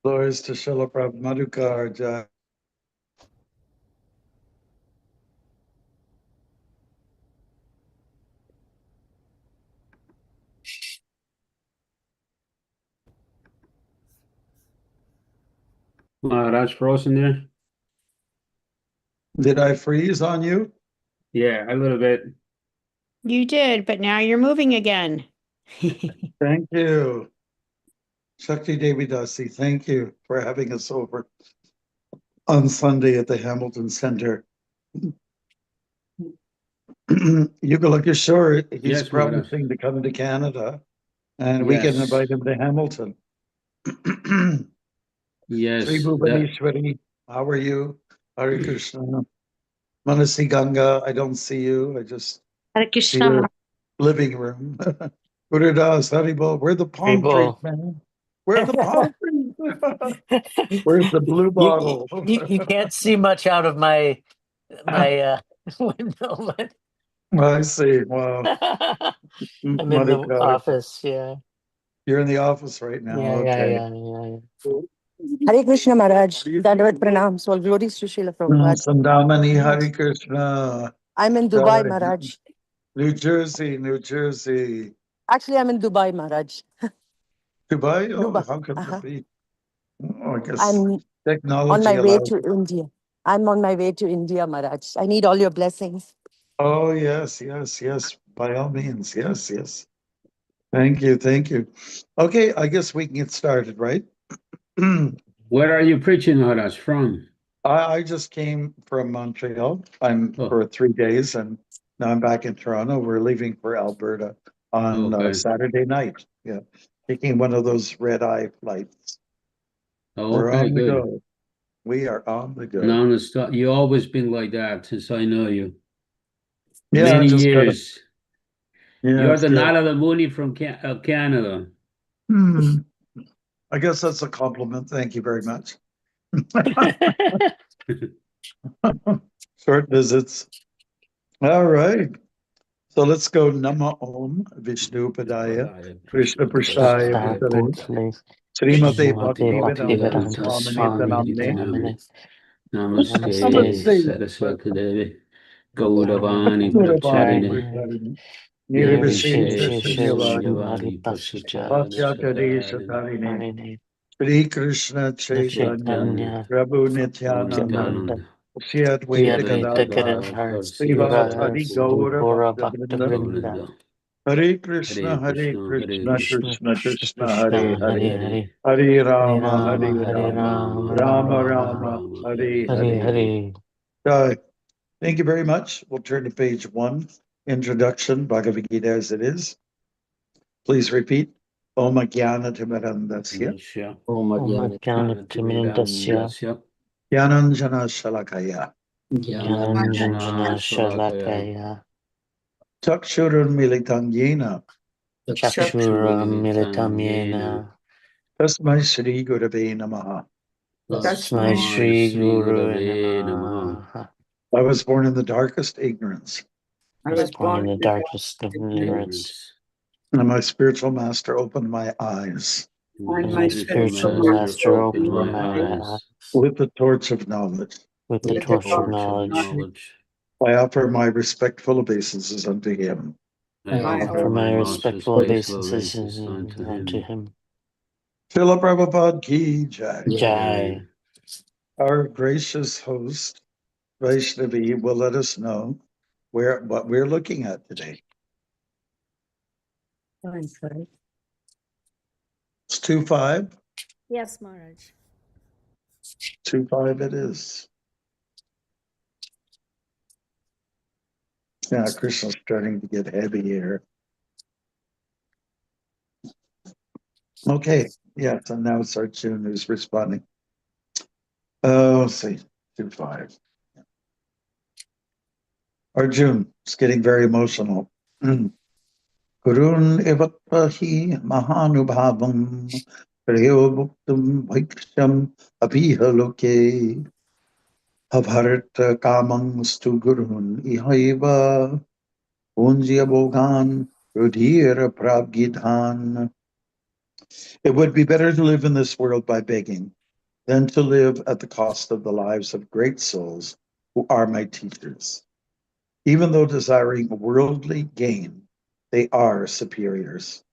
Glories to Srila Prabhupada Madhukar Jai. Maharaj frozen there? Did I freeze on you? Yeah, a little bit. You did, but now you're moving again. Thank you. Shakti Devi Dasi, thank you for having us over on Sunday at the Hamilton Center. Yugalaka Shore, he's Yes, Maharaj. promising to come to Canada, and we can invite him to Hamilton. Yes. Sri Bhuvaneshwari, how are you? Hare Krishna. Manasi Ganga, I don't see you. I just Hare see Krishna. your living room. Guru Das, Haribol, where are the palm trees, Haribol. man? Where are the palm trees? Where's the blue bottle? You can't see much out of my window, but I see. Wow. I'm in the Madhukar. office. Yeah. You're in the office right now. Yeah. Okay. Yeah. Hare Krishna Maharaj, Dandavat Pranam, all glories to Srila Prabhupada. Sandamani Hare Krishna. I'm in Dubai, Maharaj. New Jersey, New Jersey. Actually, I'm in Dubai, Maharaj. Dubai? Oh, Dubai. how could that be? Oh, I guess I'm technology on my way allows. to India. I'm on my way to India, Maharaj. I need all your blessings. Oh, yes, yes, yes. By all means. Yes, yes. Thank you. Thank you. Okay, I guess we can get started, right? Where are you preaching, Maharaj, from? I just came from Montreal. I'm for 3 days, and now I'm back in Toronto. We're leaving for Alberta on Saturday night. Yeah, taking one of those red-eye flights. We're on the go. We are on the go. Non-stop. You always been like that since I know you. Yeah, many years. You're the yes. Nala Muni from Canada. I guess that's a compliment. Thank you very much. Short visits. All right. So let's go Nama Om Vishnu Padaya Krishna Prasthaya Bhutale Srimate Bhaktivedanta Swamini Tanamne Namaste Saraswati Devi Gauravani Pracharine Nirvishesha Shunyavadi Shunyavadi Bhatyakadesha Tarine Shri Krishna Chaitanya Prabhu Nityananda Shri Advaita Gadadhar Srivasadi Gaura Bhaktivinoda Hare Krishna, Krishna Krishna, Hare Hare, Hare Rama, Rama Rama, Hare Hare. Thank you very much. We'll turn to page 1, Introduction, Bhagavad Gita as it is. Please repeat. Om Jnana Timirandasya. Om Jnana Timirandasya. Jnananjana Shalakaya. Jnananjana Shalakaya. Chakshurun Militang Yena. Chakshura Militam Yena. Tasmai Shri Gurave Namaha. Tasmai Shri Gurave Namaha. I was born in the darkest ignorance. I was born in the darkest of ignorance. And my spiritual master opened my eyes. And my spiritual master opened my eyes. With the torch of knowledge. With the torch of knowledge. I offer my respectful obeisances unto him. I offer my respectful obeisances unto him. Srila Prabhupada Ki Jai. Jai. Our gracious host, Vaishnavi, will let us know what we're looking at today. It's 2.5? Yes, Maharaj. 2.5 it is. Yeah, Krishna's starting to get heavy here. Okay, yes, and now it's Arjun who's responding. Let's see, 2.5. Arjun is getting very emotional. Gurun evatpahi mahanubhavam prayo bhuktam bhiksham apiha loke abharata kamam stu gurun ihaiva punjya bhogan rudhira prabgidhan. It would be better to live in this world by begging than to live at the cost of the lives of great souls who are my teachers. Even though desiring worldly gain, they are superiors.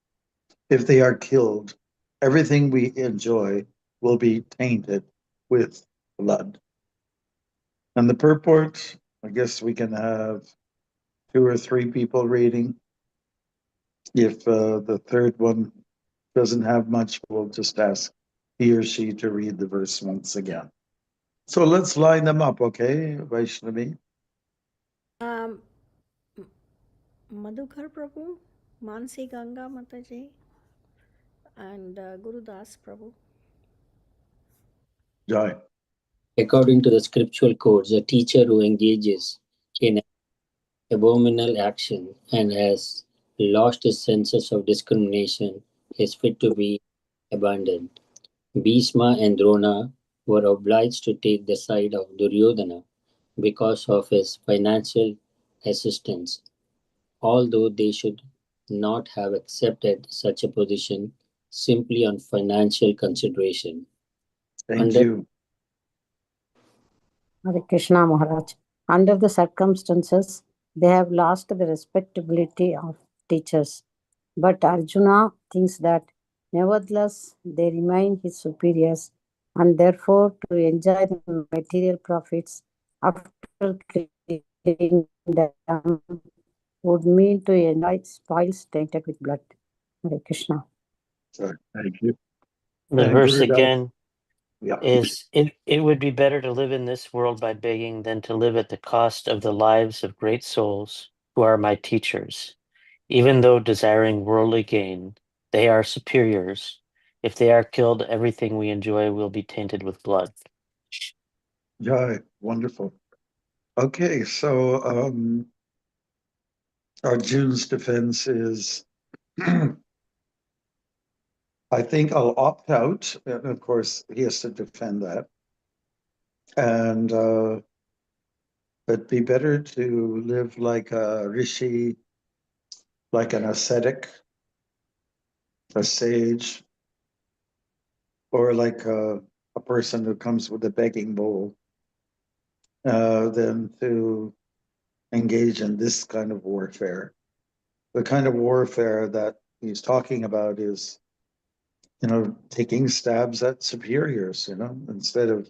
If they are killed, everything we enjoy will be tainted with blood. And the purport, I guess we can have 2 or 3 people reading. If the third one doesn't have much, we'll just ask he or she to read the verse once again. So let's line them up, okay, Vaishnavi? Madhukar Prabhu, Mansi Ganga Mataji, and Guru Das Prabhu. Jai. According to the scriptural codes, a teacher who engages in abominable action and has lost his senses of discrimination is fit to be abandoned. Bhishma and Drona were obliged to take the side of Duryodhana because of his financial assistance, although they should not have accepted such a position simply on financial consideration. Thank you. Hare Krishna Maharaj. Under the circumstances, they have lost the respectability of teachers. But Arjuna thinks that nevertheless they remain his superiors, and therefore to enjoy the material profits after killing them would mean to enjoy spoils tainted with blood. Hare Krishna. Sorry, thank you. The And verse Guru Das. again Yeah. is it would be better to live in this world by begging than to live at the cost of the lives of great souls who are my teachers. Even though desiring worldly gain, they are superiors. If they are killed, everything we enjoy will be tainted with blood. Jai, wonderful. Okay, so Arjun's defense is I think I'll opt out. And of course, he has to defend that. And it'd be better to live like a rishi, like an ascetic, a sage, or like a person who comes with a begging bowl, than to engage in this kind of warfare. The kind of warfare that he's talking about is, taking stabs at superiors, instead of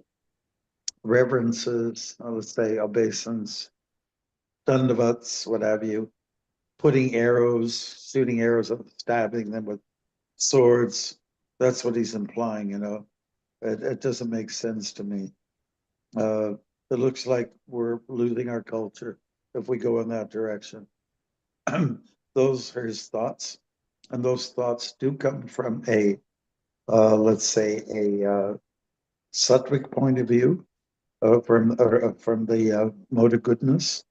reverences, let's say obeisance, dandavats, what have you, putting arrows, shooting arrows, stabbing them with swords. That's what he's implying, It doesn't make sense to me. It looks like we're losing our culture if we go in that direction. Those are his thoughts. And those thoughts do come from let's say, a sattvic point of view, from the mode of goodness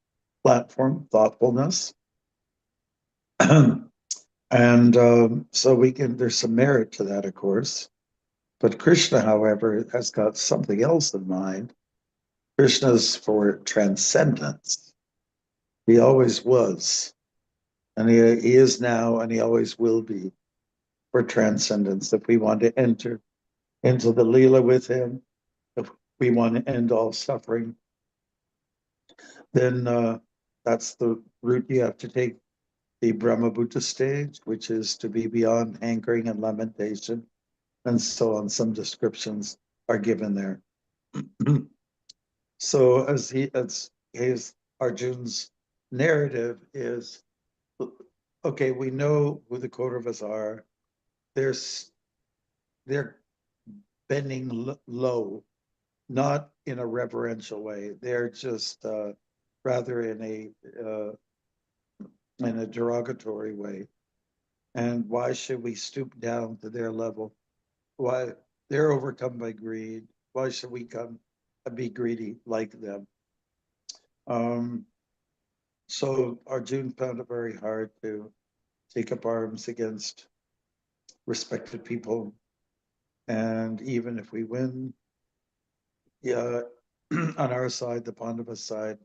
platform, thoughtfulness. And so there's some merit to that, of course. But Krishna, however, has got something else in mind. Krishna's for transcendence. He always was, and he is now, and he always will be for transcendence. If we want to enter into the Leela with him, if we want to end all suffering, then that's the route you have to take. The Brahmabhuta stage, which is to be beyond hankering and lamentation, and so on. Some descriptions are given there. So as his Arjun's narrative is, okay, we know who the Kauravas are. They're bending low, not in a reverential way. They're just rather in a derogatory way. And why should we stoop down to their level? Why they're overcome by greed? Why should we come and be greedy like them? So Arjun found it very hard to take up arms against respected people. And even if we win, yeah, on our side, the Pandava side,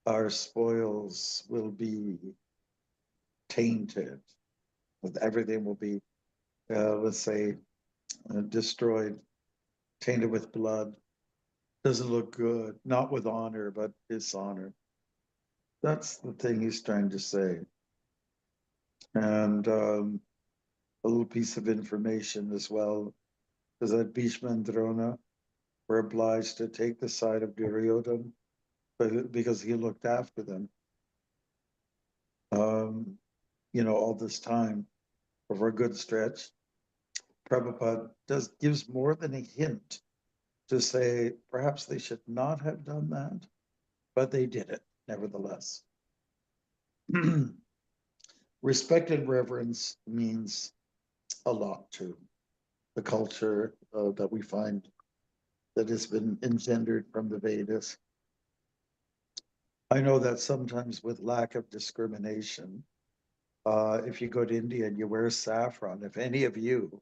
our spoils will be tainted. Everything will be let's say, destroyed, tainted with blood. Doesn't look good, not with honor, but dishonor. That's the thing he's trying to say. And a little piece of information as well is that Bhishma and Drona were obliged to take the side of Duryodhana because he looked after them. All this time over a good stretch. Prabhupada gives more than a hint to say perhaps they should not have done that, but they did it nevertheless. Respect and reverence means a lot to the culture that we find that has been engendered from the Vedas. I know that sometimes with lack of discrimination, if you go to India and you wear saffron, if any of you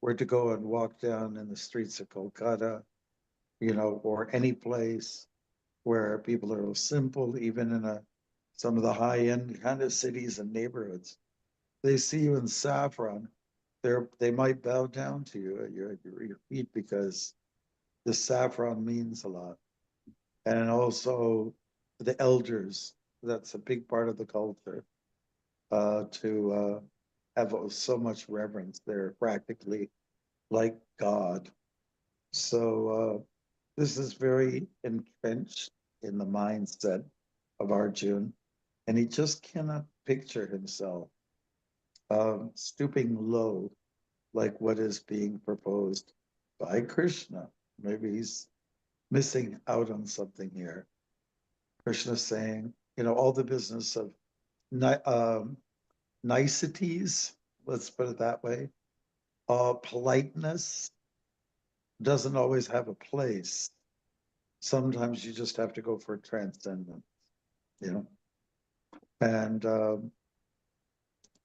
were to go and walk down in the streets of Kolkata, or any place where people are simple, even in some of the high-end kind of cities and neighborhoods, they see you in saffron, they might bow down to you at your feet because the saffron means a lot. And also the elders, that's a big part of the culture, to have so much reverence. They're practically like God. So this is very entrenched in the mindset of Arjuna, and he just cannot picture himself stooping low like what is being proposed by Krishna. Maybe he's missing out on something here. Krishna saying, all the business of niceties, let's put it that way, politeness doesn't always have a place. Sometimes you just have to go for transcendence, and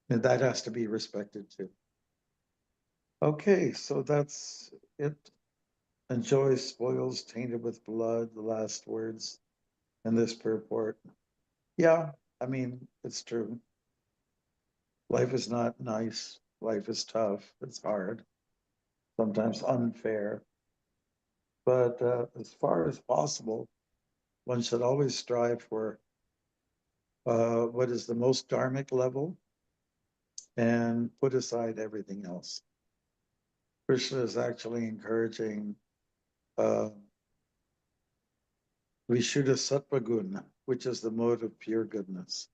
that has to be respected too. Okay, so that's it. Enjoy spoils tainted with blood, the last words in this purport. Yeah, I mean, it's true. Life is not nice. Life is tough. It's hard, sometimes unfair. But as far as possible, one should always strive for what is the most dharmic level and put aside everything else. Krishna is actually encouraging Vishuddha Sattva Guna, which is the mode of pure goodness,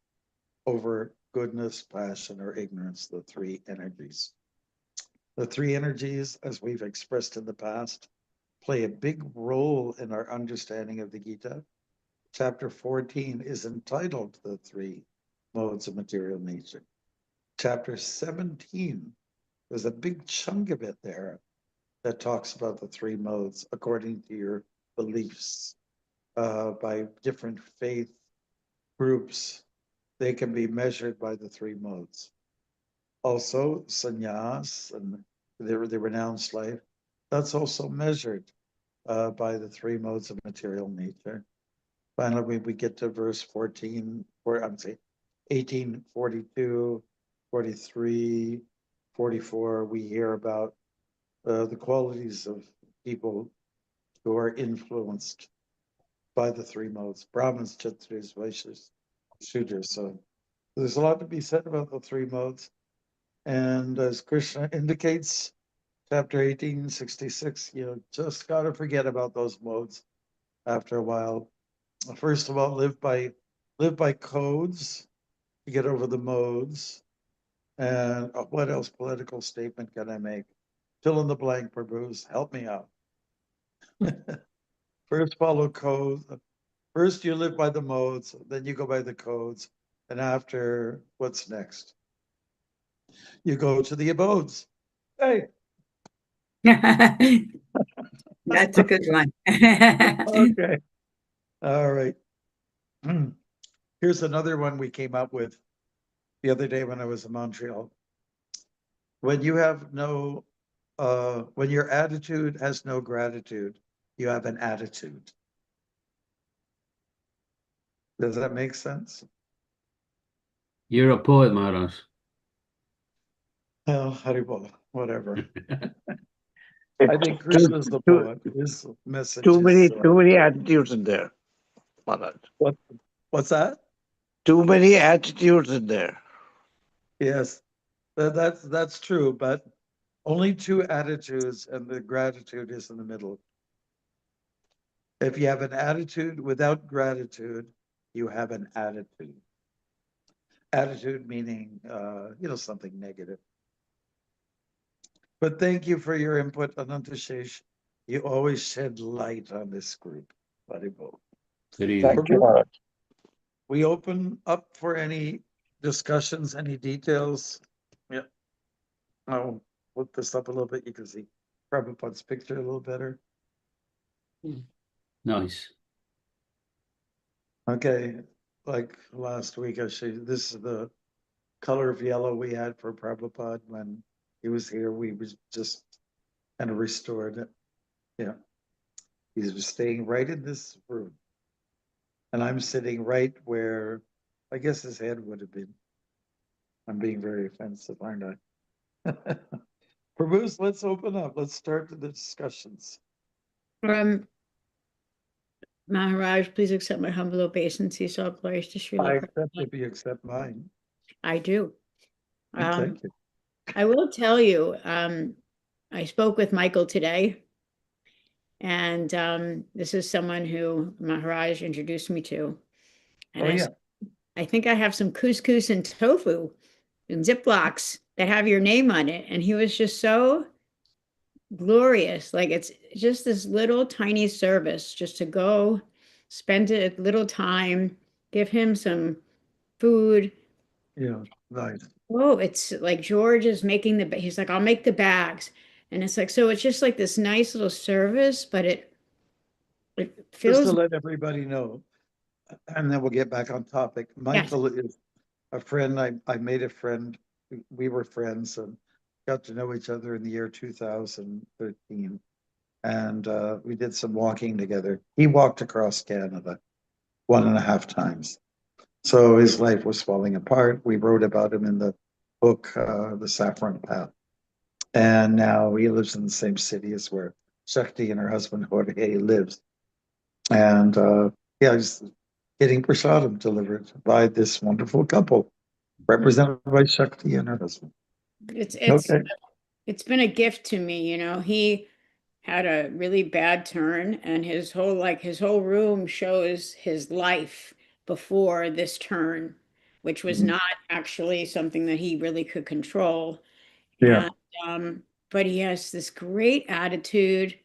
over goodness, passion, or ignorance, the three energies. The three energies, as we've expressed in the past, play a big role in our understanding of the Gita. Chapter 14 is entitled The Three Modes of Material Nature. Chapter 17, there's a big chunk of it there that talks about the three modes according to your beliefs. By different faith groups, they can be measured by the three modes. Also, sannyas and the renounced life, that's also measured by the three modes of material nature. Finally, we get to verse 14, or I'm saying 18, 42, 43, 44, we hear about the qualities of people who are influenced by the three modes, Brahmins, Kshatriyas, Vaishyas, Shudras. So there's a lot to be said about the three modes. And as Krishna indicates, chapter 1866, you just got to forget about those modes after a while. First of all, live by codes to get over the modes. And what else political statement can I make? Fill in the blank, Prabhus, help me out. First follow codes. First you live by the modes, then you go by the codes. And after, what's next? You go to the abodes. Hey. That's a good one. Okay. All right. Here's another one we came up with the other day when I was in Montreal. When you have no, when your attitude has no gratitude, you have an attitude. Does that make sense? You're a poet, Maharaj. Oh, Haribol. whatever. I think Krishna's the poet. His message Too is, many attitudes in there, Maharaj. what's that? Too many attitudes in there. Yes, that's true, but only two attitudes, and the gratitude is in the middle. If you have an attitude without gratitude, you have an attitude. Attitude meaning, something negative. But thank you for your input, Anantashesh. You always shed light on this group. Haribol. Thank you, Maharaj. We open up for any discussions, any details. Yeah. I'll look this up a little bit. You can see Prabhupada's picture a little better. Nice. Okay, like last week, I showed you, this is the color of yellow we had for Prabhupada when he was here. We was just kind of restored it. Yeah. He's staying right in this room. And I'm sitting right where I guess his head would have been. I'm being very offensive, aren't I? Prabhu's, let's open up. Let's start the discussions. Maharaj, please accept my humble obeisance. All glories to Srila I Prabhupada. accept if you accept mine. I do. Thank you. I will tell you, I spoke with Michael today, and this is someone who Maharaj introduced me to. And I think I have some couscous and tofu in Ziplocs that have your name on it. And he was just so glorious. Like, it's just this little tiny service just to go spend a little time, give him some food. Yeah, nice. Oh, it's like George is making he's like, I'll make the bags. And it's like, so it's just like this nice little service, but it feels. Just to let everybody know, and then we'll get back on topic. Michael is a friend. I made a friend. We were friends and got to know each other in the year 2013. And we did some walking together. He walked across Canada 1.5 times. So his life was falling apart. We wrote about him in the book, The Saffron Path. And now he lives in the same city as where Shakti and her husband Jorge lives. And he's getting prasadam delivered by this wonderful couple, represented by Shakti and her husband. It's been a gift to me, He had a really bad turn, and his whole room shows his life before this turn, which was not actually something that he really could control. Yeah. And, but he has this great attitude.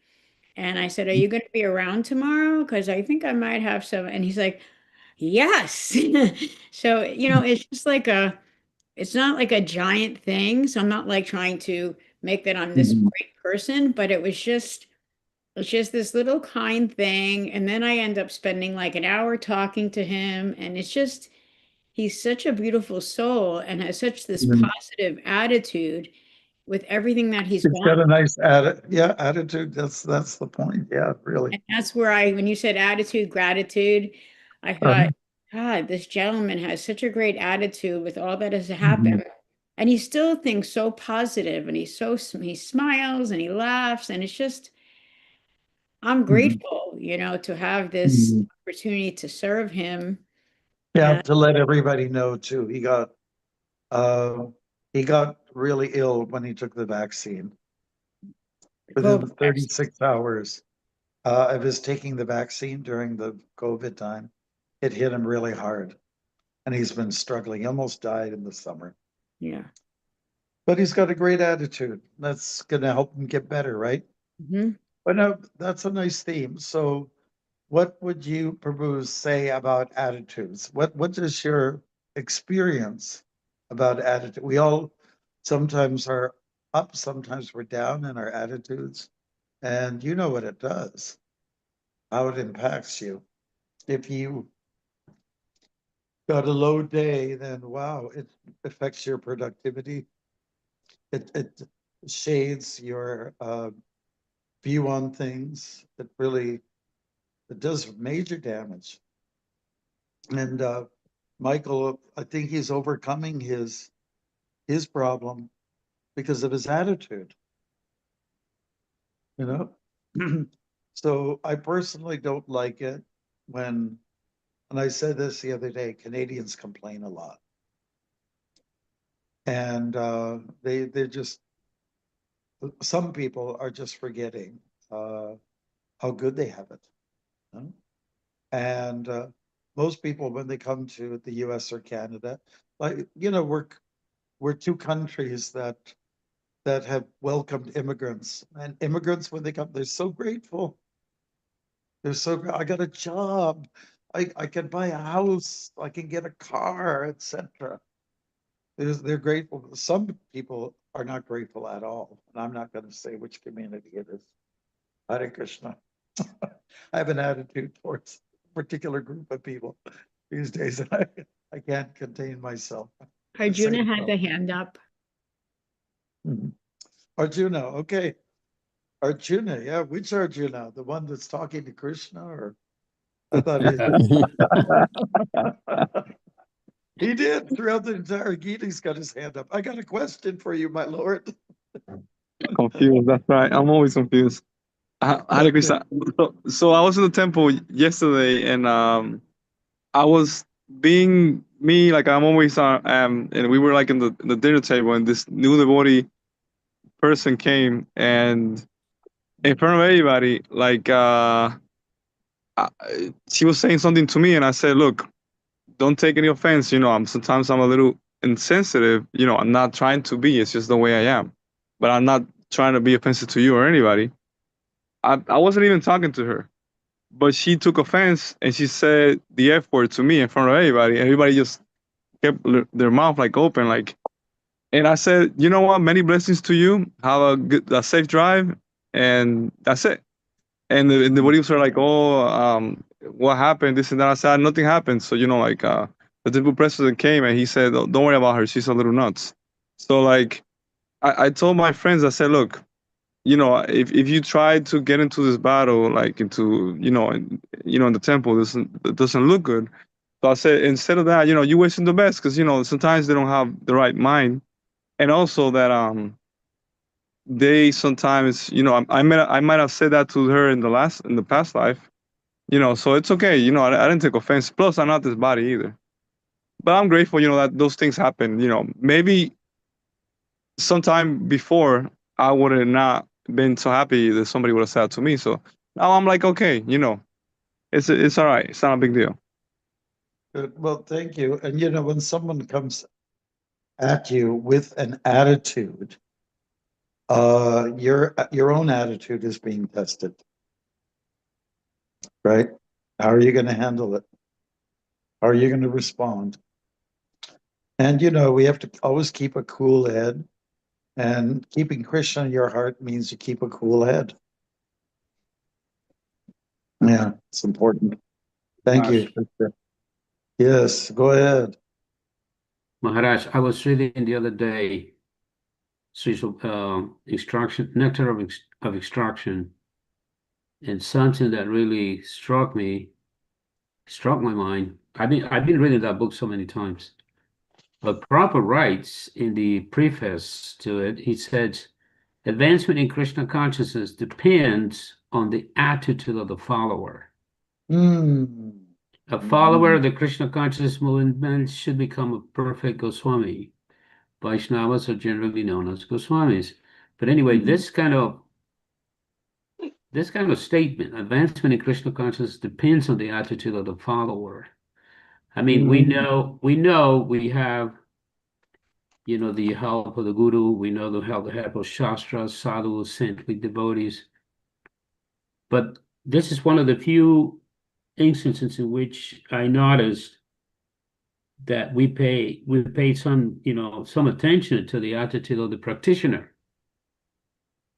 And I said, are you going to be around tomorrow? Because I think I might have some. And he's like, yes. So, it's just like it's not like a giant thing. So I'm not like trying to make that I'm this great person, but it's just this little kind thing. And then I end up spending like an hour talking to him. And it's just, he's such a beautiful soul and has such this positive attitude with everything that he's got a nice attitude. That's the point. Yeah, really. And that's where when you said attitude, gratitude, I thought, God, this gentleman has such a great attitude with all that has happened. And he still thinks so positive, and he smiles and he laughs, and it's just, I'm grateful, to have this opportunity to serve him. Yeah, to let everybody know too, he got really ill when he took the vaccine. Within 36 hours of his taking the vaccine during the COVID time, it hit him really hard. And he's been struggling. He almost died in the summer. Yeah. But he's got a great attitude. That's going to help him get better, right? But no, that's a nice theme. So what would you, Prabhu, say about attitudes? What is your experience about attitude? We all sometimes are up, sometimes we're down in our attitudes. And you know what it does, how it impacts you. If you got a low day, then wow, it affects your productivity. It shades your view on things. It does major damage. And Michael, I think he's overcoming his problem because of his attitude. You know? So I personally don't like it when, and I said this the other day, Canadians complain a lot. And they're just, some people are just forgetting how good they have it. You know? And most people, when they come to the US or Canada, like, you know, we're two countries that have welcomed immigrants, and immigrants, when they come, they're so grateful. They're so, I got a job, I can buy a house, I can get a car, etc. They're grateful. Some people are not grateful at all, and I'm not going to say which community it is. Hare Krishna. I have an attitude towards a particular group of people these days, and I can't contain myself. Arjuna has a hand up. Arjuna, okay. Arjuna, yeah, which Arjuna? The one that's talking to Krishna, or I thought he did throughout the entire Gita. He's got his hand up. I got a question for you, my lord. Confused. That's right. I'm always confused. Hare Krishna. So I was in the temple yesterday, and I was being me, like I'm always and we were like in the dinner table, and this new devotee person came, and in front of everybody, like she was saying something to me, and I said, "Look, don't take any offense. You know, sometimes I'm a little insensitive. You know, I'm not trying to be. It's just the way I am. But I'm not trying to be offensive to you or anybody." I wasn't even talking to her, but she took offense and she said the F word to me in front of everybody. Everybody just kept their mouth like open, like. And I said, "You know what? Many blessings to you. Have a safe drive," and that's it. And the bodies were like, "Oh, what happened? This and that." I said, "Nothing happened." So, you know, like the temple president came and he said, "Oh, don't worry about her. She's a little nuts." So like, I told my friends, I said, "Look, you know, if you try to get into this battle, like into, you know, in the temple, it doesn't look good." So I said, instead of that, you know, you wish them the best, because, you know, sometimes they don't have the right mind, and also that they sometimes, you know, I might have said that to her in the past life, you know, so it's okay, you know, I didn't take offense. Plus, I'm not this body either. But I'm grateful, you know, that those things happen. You know, maybe sometime before I would have not been so happy that somebody would have said to me. So now I'm like, okay, you know, it's all right. It's not a big deal. Good. Well, thank you. And you know, when someone comes at you with an attitude, your own attitude is being tested, right? How are you going to handle it? How are you going to respond? And you know, we have to always keep a cool head, and keeping Krishna in your heart means you keep a cool head. Yeah, it's important. Thank you. Yes, go ahead. Maharaj, I was reading the other day, extraction, nectar of extraction, and something that really struck my mind. I've been reading that book so many times. But Prabhupada writes in the preface to it, he said, advancement in Krishna consciousness depends on the attitude of the follower. A follower of the Krishna consciousness movement should become a perfect Goswami. Vaishnavas are generally known as Goswamis. But anyway, this kind of statement, advancement in Krishna consciousness depends on the attitude of the follower. I mean, we know we have, you know, the help of the Guru, we know the help of Shastras, sadhus, saintly devotees. But this is one of the few instances in which I noticed that we pay some, you know, some attention to the attitude of the practitioner.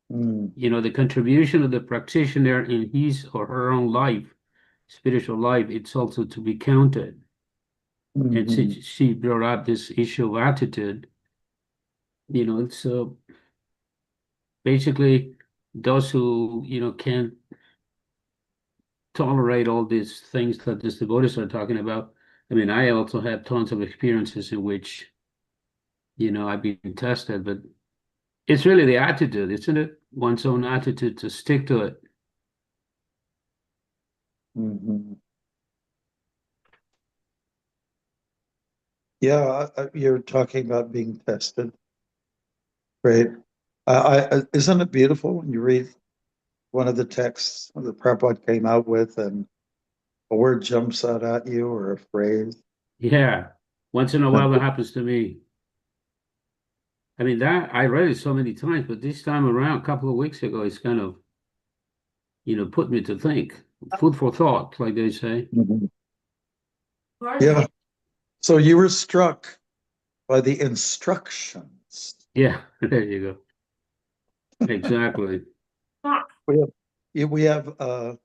You know, the contribution of the practitioner in his or her own life, spiritual life, it's also to be counted. And she brought up this issue of attitude. You know, it's basically those who, you know, can't tolerate all these things that these devotees are talking about. I mean, I also have tons of experiences in which, you know, I've been tested, but It's really the attitude, isn't it? One's own attitude to stick to it. Mhm. Yeah, you're talking about being tested, right? Isn't it beautiful when you read one of the texts the Prabhupada came out with, and a word jumps out at you or a phrase? Yeah. Once in a while that happens to me. I mean, that I read it so many times, but this time around, a couple of weeks ago, it's kind of, put me to think. Food for thought, like they say. Mhm. Yeah. So you were struck by the instructions. Yeah, there you go. Exactly. We have uh,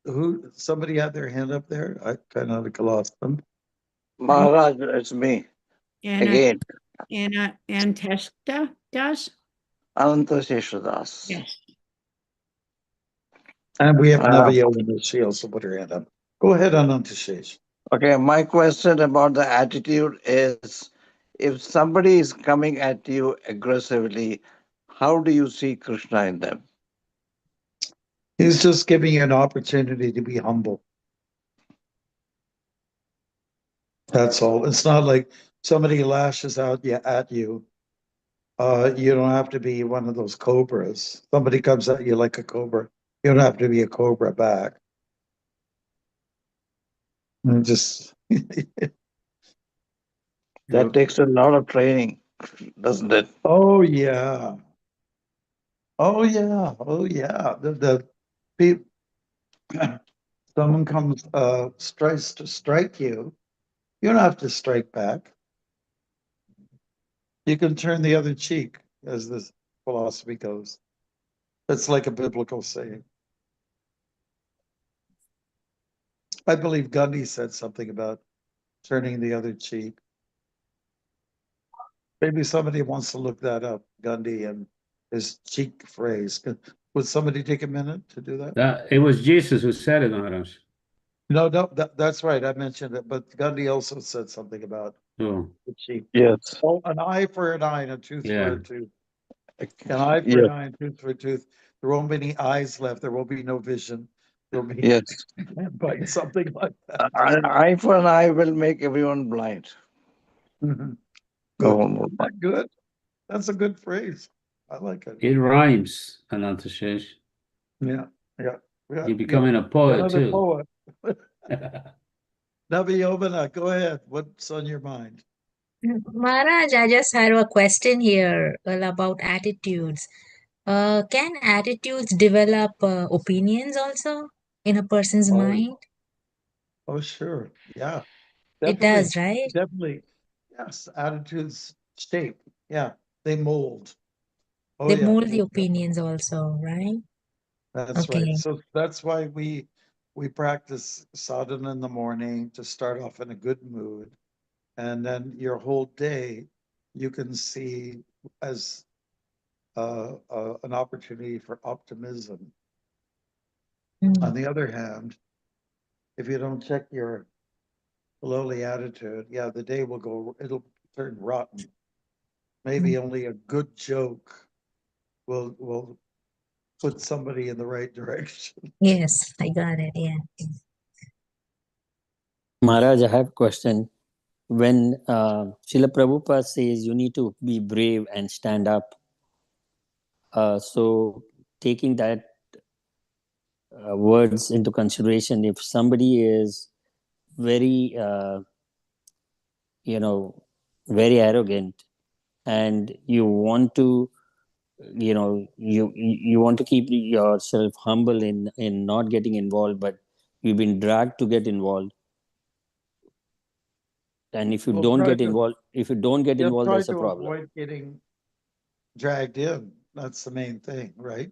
who, somebody had their hand up there? I kind of lost them. Maharaj, it's me And again. and Testa does? Ananta Sheshadas. Yes. And we have Uh, Navio in the she also put her hand up. Go ahead, Anantashesh. okay, my question about the attitude is, if somebody is coming at you aggressively, how do you see Krishna in them? He's just giving you an opportunity to be humble. That's all. It's not like somebody lashes out at you. You don't have to be one of those cobras. Somebody comes at you like a cobra. You don't have to be a cobra back. And just That takes a lot of training, doesn't it? oh yeah. Oh yeah. Oh yeah. The people, someone comes tries to strike you. You don't have to strike back. You can turn the other cheek, as this philosophy goes. That's like a biblical saying. I believe Gandhi said something about turning the other cheek. Maybe somebody wants to look that up, Gandhi and his cheek phrase. Would somebody take a minute to do that? It was Jesus who said it, Maharaj. No, that's right. I mentioned it, but Gandhi also said something about Oh, the cheek. Yes. Oh, an eye for an eye and a tooth for yeah. a tooth. An eye for Yes. an eye and tooth for a tooth. There won't be any eyes left. There will be no vision. There'll be Yes. bite, something like that. An eye for an eye will make everyone blind. Mhm. Oh, Good. That's a good phrase. I like it. It rhymes, Anantashesh. Yeah, yeah. Yeah, You're becoming a poet another too. poet. Naviyovana, go ahead. What's on your mind? Maharaj, I just had a question here about attitudes. Can attitudes develop opinions also in a person's Oh, mind? oh, sure. Yeah, It definitely. does, right? Definitely. Yes, attitudes shape. Yeah, they mold. Oh, They yeah. mold the opinions also, right? That's right. Okay. So that's why we practice sadhana in the morning to start off in a good mood. And then your whole day you can see as an opportunity for optimism. On the other hand, if you don't check your lowly attitude, yeah, the day will go, it'll turn rotten. Maybe only a good joke will put somebody in the right direction. Yes, I got it. Yeah. Maharaj, I have a question. When Srila Prabhupada says you need to be brave and stand up, so taking that words into consideration, if somebody is very, very arrogant, and you want to, you want to keep yourself humble in not getting involved, but you've been dragged to get involved, and if you Well, don't try get to involved, try there's a to problem. avoid getting dragged in. That's the main thing, right?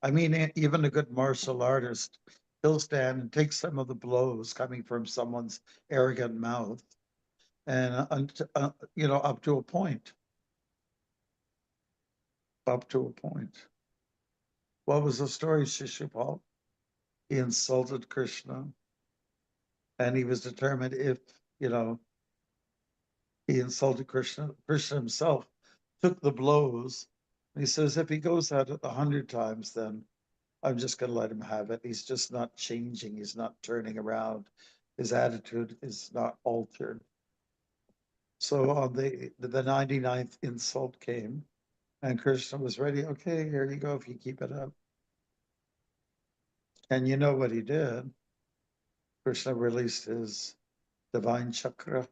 I mean, even a good martial artist, he'll stand and take some of the blows coming from someone's arrogant mouth, and up to a point. Up to a point. What was the story, Shishupal? He insulted Krishna, and he was determined if he insulted Krishna himself took the blows. He says, if he goes at it 100 times, then I'm just going to let him have it. He's just not changing. He's not turning around. His attitude is not altered. So on the 99th insult came, and Krishna was ready. Okay, here you go. If you keep it up. And you know what he did? Krishna released his divine chakra,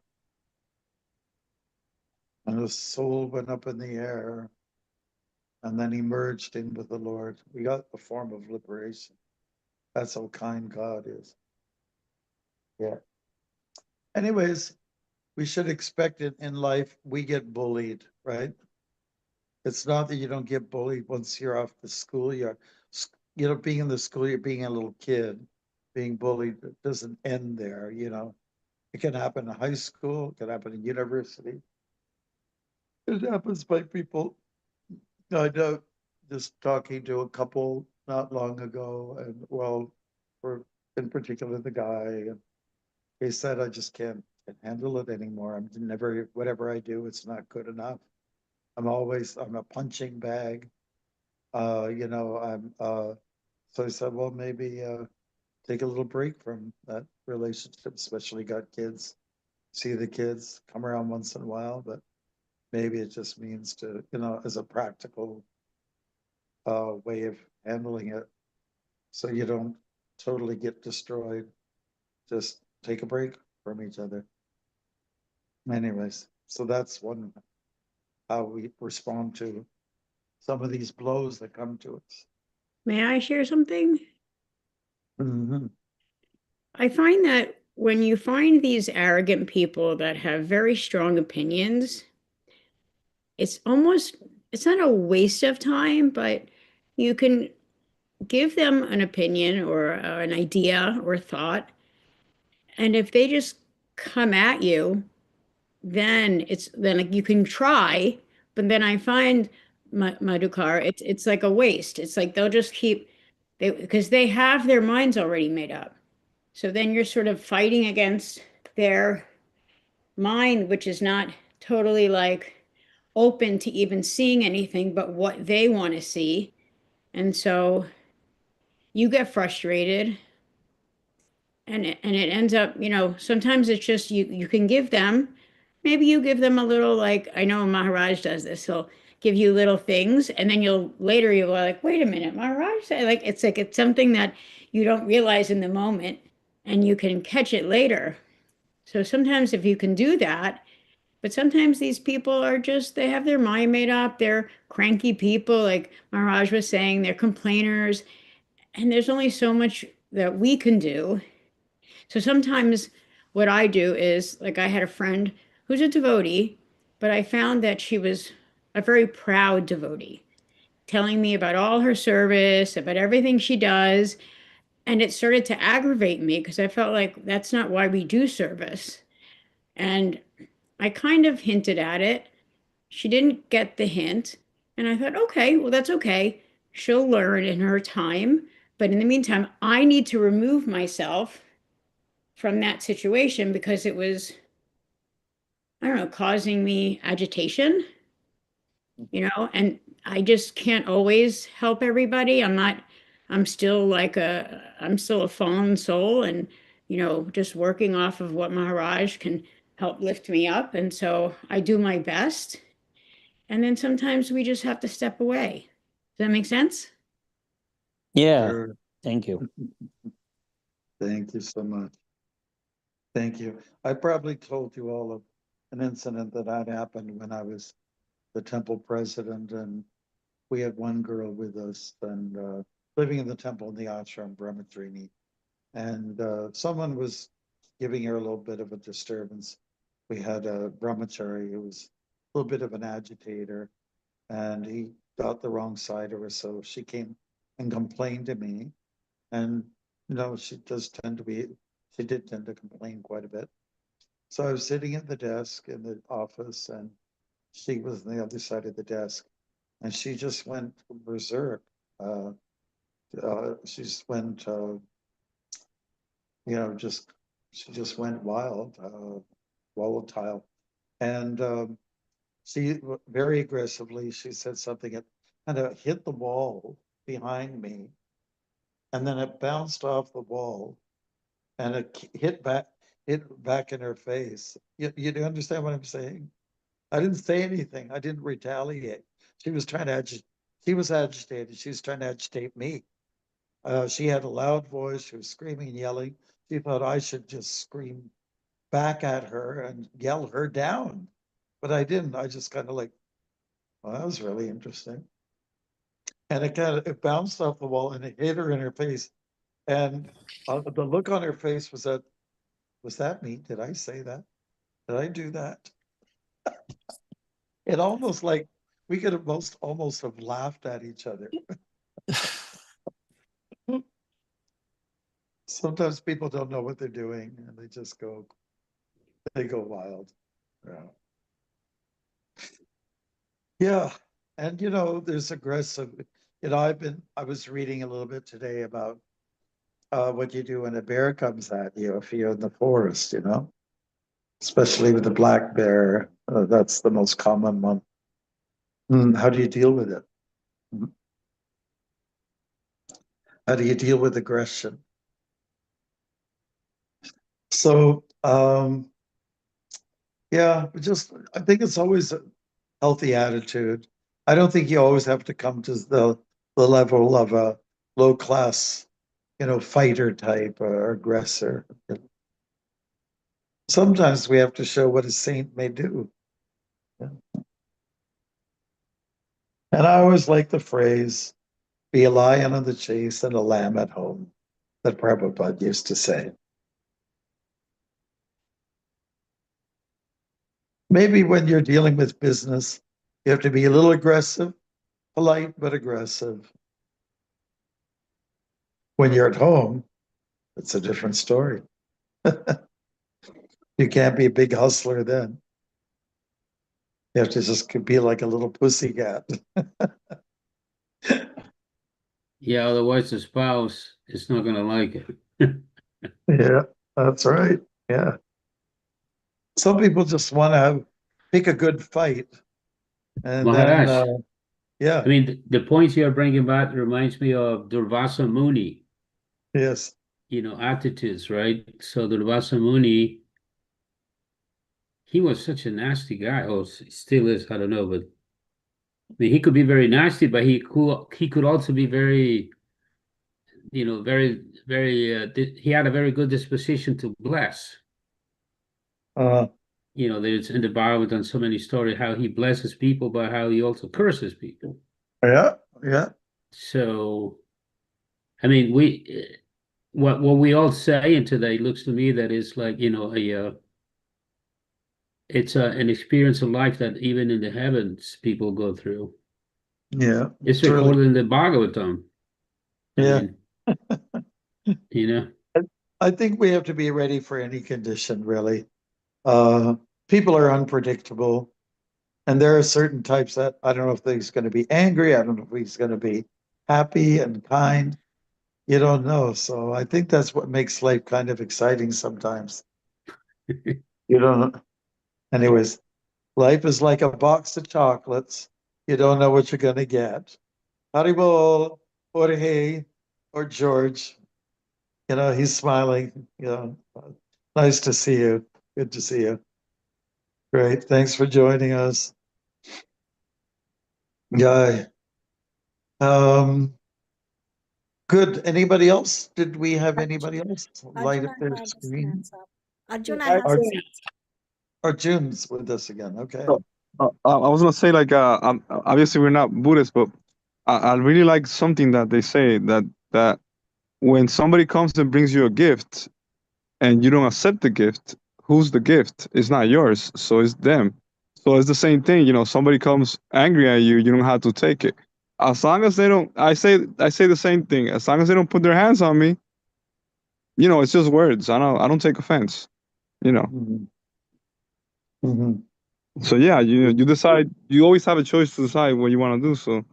and his soul went up in the air, and then he merged in with the Lord. We got the form of liberation. That's how kind God is. Yeah. Anyways, we should expect it in life. We get bullied, right? It's not that you don't get bullied once you're off the school. Being in the school, you're being a little kid. Being bullied doesn't end there, It can happen in high school. It can happen in university. It happens by people. I know, just talking to a couple not long ago, and in particular, the guy, and he said, I just can't handle it anymore. Whatever I do, it's not good enough. I'm a punching bag. So I said, well, maybe take a little break from that relationship, especially got kids. See the kids come around once in a while, but maybe it just means to, as a practical way of handling it, so you don't totally get destroyed. Just take a break from each other. Anyways, so that's one how we respond to some of these blows that come to us. May I share something? Mm-hmm. I find that when you find these arrogant people that have very strong opinions, it's not a waste of time, but you can give them an opinion or an idea or thought. And if they just come at you, then you can try, but then I find Madhukar, it's like a waste. It's like they'll just because they have their minds already made up. So then you're sort of fighting against their mind, which is not totally like open to even seeing anything but what they want to see. And so you get frustrated, and it ends up, sometimes it's just you can give them, maybe you give them a little, like, I know Maharaj does this. He'll give you little things, and then you'll go like, wait a minute, Maharaj said, like it's something that you don't realize in the moment, and you can catch it later. So sometimes if you can do that, but sometimes these people are they have their mind made up. They're cranky people, like Maharaj was saying, they're complainers, and there's only so much that we can do. So sometimes what I do is, like, I had a friend who's a devotee, but I found that she was a very proud devotee, telling me about all her service, about everything she does. And it started to aggravate me because I felt like that's not why we do service. And I kind of hinted at it. She didn't get the hint. And I thought, okay, well, that's okay. She'll learn in her time. But in the meantime, I need to remove myself from that situation because it was, I don't know, causing me agitation, and I just can't always help everybody. I'm still a fallen soul, and, just working off of what Maharaj can help lift me up. And so I do my best. And then sometimes we just have to step away. Does that make sense? Yeah. Sure. Thank you. Thank you so much. Thank you. I probably told you all of an incident that had happened when I was the temple president, and we had one girl with us and living in the temple in the ashram, Brahmatrini, and someone was giving her a little bit of a disturbance. We had a brahmachari who was a little bit of an agitator, and he got the wrong side of her, so she came and complained to me. And she did tend to complain quite a bit. So I was sitting at the desk in the office, and she was on the other side of the desk, and she just went berserk. She just went, she just went wild, volatile. And she very aggressively, she said something that kind of hit the wall behind me. And then it bounced off the wall and it hit back in her face. You do understand what I'm saying? I didn't say anything. I didn't retaliate. She was trying to she was agitated. She was trying to agitate me. She had a loud voice. She was screaming and yelling. She thought I should just scream back at her and yell her down. But I didn't. I just kind of like, well, that was really interesting. And it bounced off the wall and it hit her in her face. And the look on her face was that me? Did I say that? Did I do that? It almost like we could have almost have laughed at each other. Sometimes people don't know what they're doing and they just go wild. Yeah. And there's aggressive, I was reading a little bit today about what you do when a bear comes at you if you're in the forest, especially with the black bear. That's the most common one. How do you deal with it? How do you deal with aggression? So, yeah, I think it's always a healthy attitude. I don't think you always have to come to the level of a low class, fighter type or aggressor. Sometimes we have to show what a saint may do. Yeah. And I always like the phrase, be a lion on the chase and a lamb at home, that Prabhupada used to say. Maybe when you're dealing with business, you have to be a little aggressive, polite, but aggressive. When you're at home, it's a different story. You can't be a big hustler then. You have to just be like a little pussycat. Yeah, otherwise the spouse is not going to like it. Yeah, that's right. Yeah. Some people just want to pick a good fight. And Maharaj, then, yeah. I mean, the points you're bringing back reminds me of Durvasa Muni. Yes. Attitudes, right? So Durvasa Muni, he was such a nasty guy. Oh, still is, I don't know, but I mean, he could be very nasty, but he could also be very, very, very. He had a very good disposition to bless. There's in the Bible and so many stories how he blesses people, but how he also curses people. Yeah, yeah. So, I mean, what we all say in today looks to me that is like it's an experience of life that even in the heavens people go through. Yeah, it's recorded in the Bhagavatam. Yeah. I I think we have to be ready for any condition, really. People are unpredictable. And there are certain types that I don't know if he's going to be angry. I don't know if he's going to be happy and kind. You don't know. So I think that's what makes life kind of exciting sometimes. You don't know. Anyways, life is like a box of chocolates. You don't know what you're going to get. Haribol, Jorge, or George. He's smiling. Nice to see you. Good to see you. Great. Thanks for joining us. Guy. Good. Anybody else? Did we have anybody else light up their screen? Arjuna has his hands up. Arjun's with us again. Okay. I was gonna say obviously we're not Buddhists, but I really like something that they say that when somebody comes and brings you a gift and you don't accept the gift, who's the gift? It's not yours, so it's them. So it's the same thing, somebody comes angry at you, you don't have to take it. As long as they don't, I say the same thing. As long as they don't put their hands on me, it's just words. I don't take offense, So yeah, you decide. You always have a choice to decide what you want to do. So,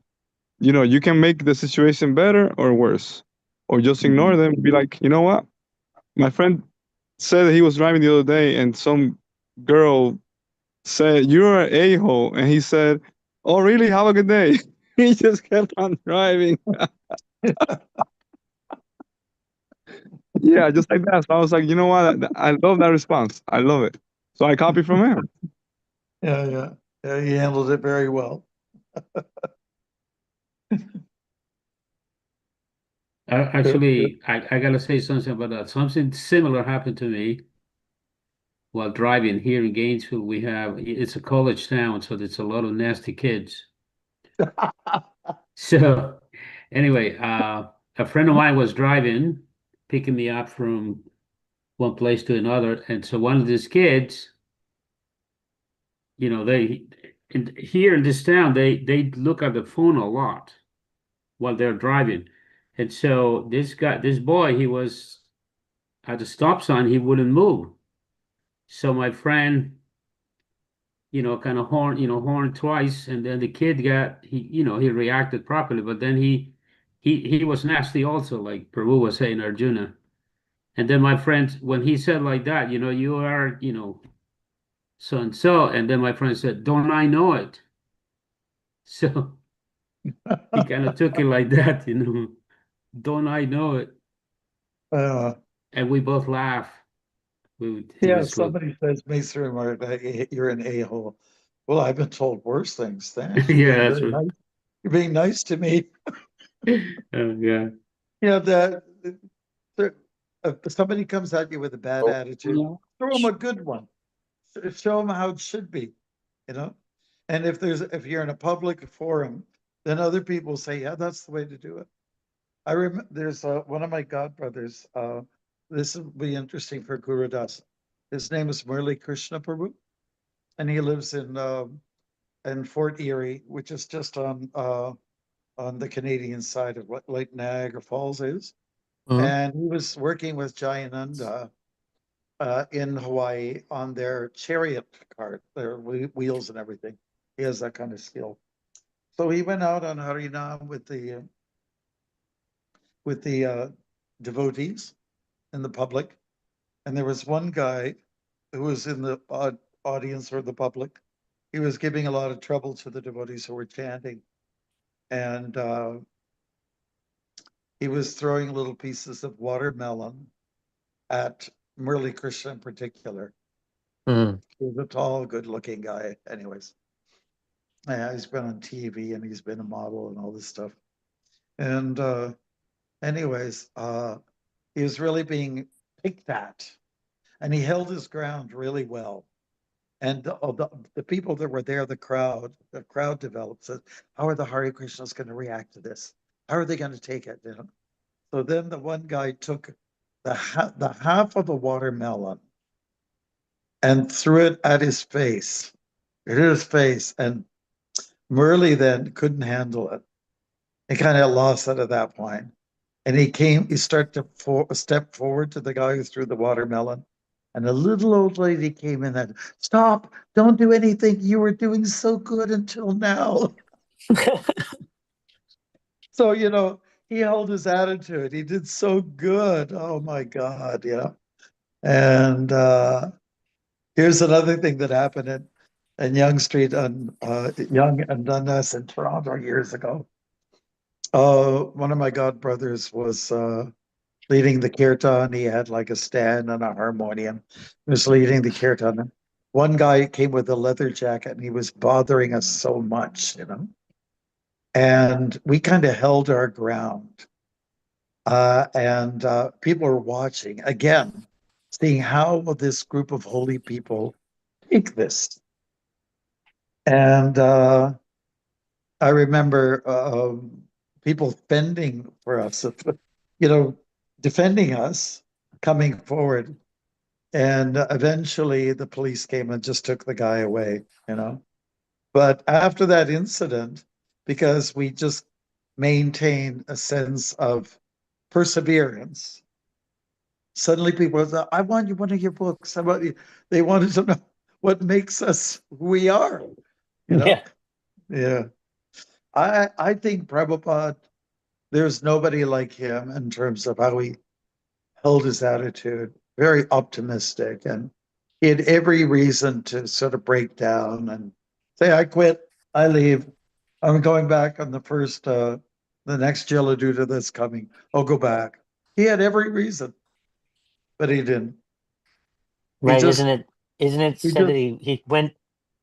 you can make the situation better or worse, or just ignore them. Be like, you know what? My friend said that he was driving the other day, and some girl said, "You're an a-hole," and he said, "Oh, really? Have a good day." He just kept on driving. Yeah, just like that. So I was like, you know what? I love that response. I love it. So I copied from him. Yeah, he handled it very well. Actually, I gotta say something about that. Something similar happened to me while driving here in Gainesville. It's a college town, so there's a lot of nasty kids. So anyway, a friend of mine was driving, picking me up from one place to another, and so one of these kids, here in this town, they look at the phone a lot while they're driving, and so this boy, he was at the stop sign, he wouldn't move. So my friend, kind of horned twice, and then the kid he reacted properly, but then he was nasty also, like Prabhu was saying, Arjuna. And then my friend, when he said like that, you are, so and so, and then my friend said, "Don't I know it?" So he kind of took it like that, "Don't I know it?" And we both laugh. He Yeah, was like, somebody says, Mason, you're an a-hole. Well, I've been told worse things. Thanks. yeah, that's right. Nice. You're being nice to me. Yeah. If somebody comes at you with a bad attitude, throw them a good one. Show them how it should be, And if you're in a public forum, then other people say, yeah, that's the way to do it. I remember there's one of my godbrothers. This will be interesting for Guru Das. His name is Murli Krishna Prabhu, and he lives in Fort Erie, which is just on the Canadian side of what Lake Niagara Falls is. And he was working with Jayananda in Hawaii on their chariot cart, their wheels and everything. He has that kind of skill. So he went out on Harinam with the devotees in the public, and there was one guy who was in the audience or the public. He was giving a lot of trouble to the devotees who were chanting, and he was throwing little pieces of watermelon at Murli Krishna in particular. He was a tall, good-looking guy. Anyways, he's been on TV and he's been a model and all this stuff. And anyways, he was really being picked at, and he held his ground really well. And the people that were there, the crowd developed, said, how are the Hare Krishnas going to react to this? How are they going to take it? So then the one guy took the half of the watermelon and threw it at his face. It hit his face, and Murli then couldn't handle it. He kind of lost it at that point. And he started to step forward to the guy who threw the watermelon. And a little old lady came in and, stop, don't do anything. You were doing so good until now. So, he held his attitude. He did so good. Oh my God, And here's another thing that happened in Yonge Street on Yonge and Dundas in Toronto years ago. One of my godbrothers was leading the kirtan. He had like a stand and a harmonium. He was leading the kirtan. One guy came with a leather jacket and he was bothering us so much, And we kind of held our ground. And people were watching, again, seeing how will this group of holy people take this. And I remember people fending for us, defending us, coming forward. And eventually the police came and just took the guy away, But after that incident, because we just maintained a sense of perseverance, suddenly people said, I want you one of your books. They wanted to know what makes us who we are, Yeah. I think Prabhupada, there's nobody like him in terms of how he held his attitude, very optimistic. And he had every reason to sort of break down and say, I quit, I leave. I'm going back on the next Gelladuta that's coming. I'll go back. He had every reason, but he didn't. Right, just- isn't it he said that just- he went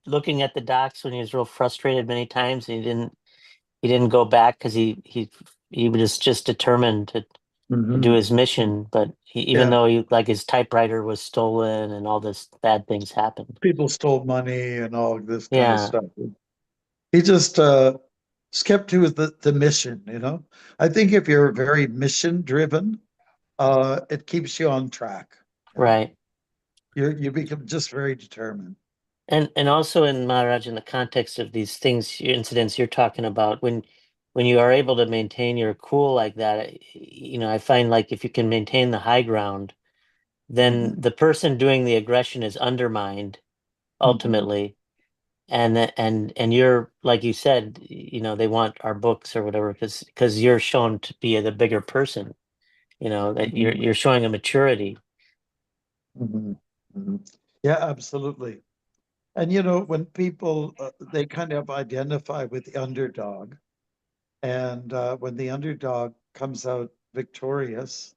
looking at the docks when he was real frustrated many times, and he didn't go back because he was just determined to do his mission, but even though like his typewriter was stolen and all this bad things happened. People stole money and all this kind Yeah. of stuff. He just kept to the mission, you know. I think if you're very mission driven, it keeps you on track. Right. You become just very determined. And also in Maharaj, in the context of these things, incidents you're talking about, when you are able to maintain your cool like that, you know, I find like if you can maintain the high ground, then the person doing the aggression is undermined ultimately. And you're, like you said, you know, they want our books or whatever because you're shown to be the bigger person, you know, that you're showing a maturity. Yeah, absolutely. And you know, when people they kind of identify with the underdog, and when the underdog comes out victorious,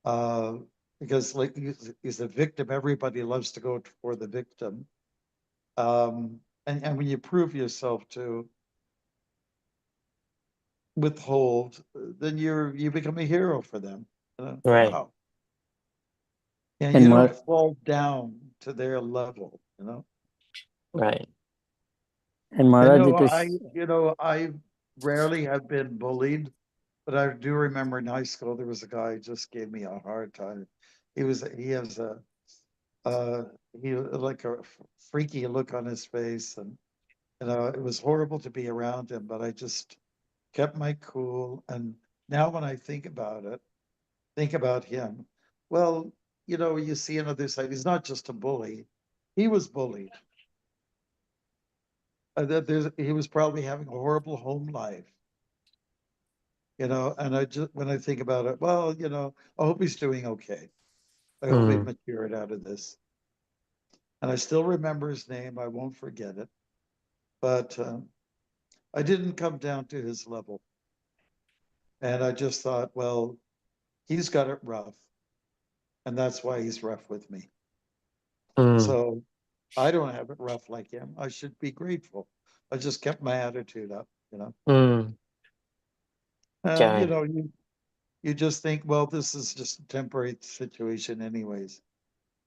because like he's a victim, everybody loves to go for the victim. And when you prove yourself to withhold, then you become a hero for them. Right. Wow. And And you Mar- don't fall down to their level, you know. Right. And Maharaj, it is I rarely have been bullied, but I do remember in high school there was a guy who just gave me a hard time. He has like a freaky look on his face, and it was horrible to be around him, but I just kept my cool. And now when I think about him, well, you see another side. He's not just a bully. He was bullied. He was probably having a horrible home life. And when I think about it, well, I hope he's doing okay. I hope he matured out of this. And I still remember his name. I won't forget it. But I didn't come down to his level. And I just thought, well, he's got it rough. And that's why he's rough with me. So I don't have it rough like him. I should be grateful. I just kept my attitude up, you just think, well, this is just a temporary situation anyways.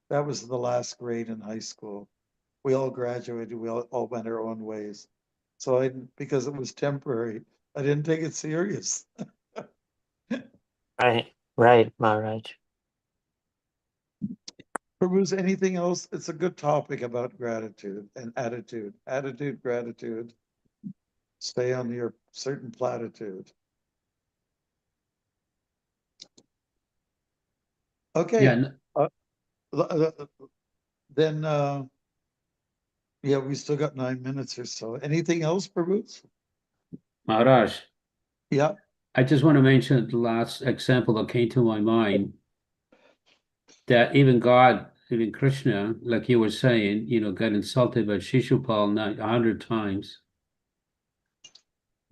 That was the last grade in high school. We all graduated. We all went our own ways. So because it was temporary, I didn't take it serious. Right, Maharaj. Prabhu's, anything else? It's a good topic about gratitude and attitude. Attitude, gratitude. Stay on your certain platitude. Okay. Yeah. Then, we still got 9 minutes or so. Anything else, Prabhu? Maharaj. Yeah. I just want to mention the last example that came to my mind, that even God, even Krishna, like you were saying, got insulted by Shishupal 100 times.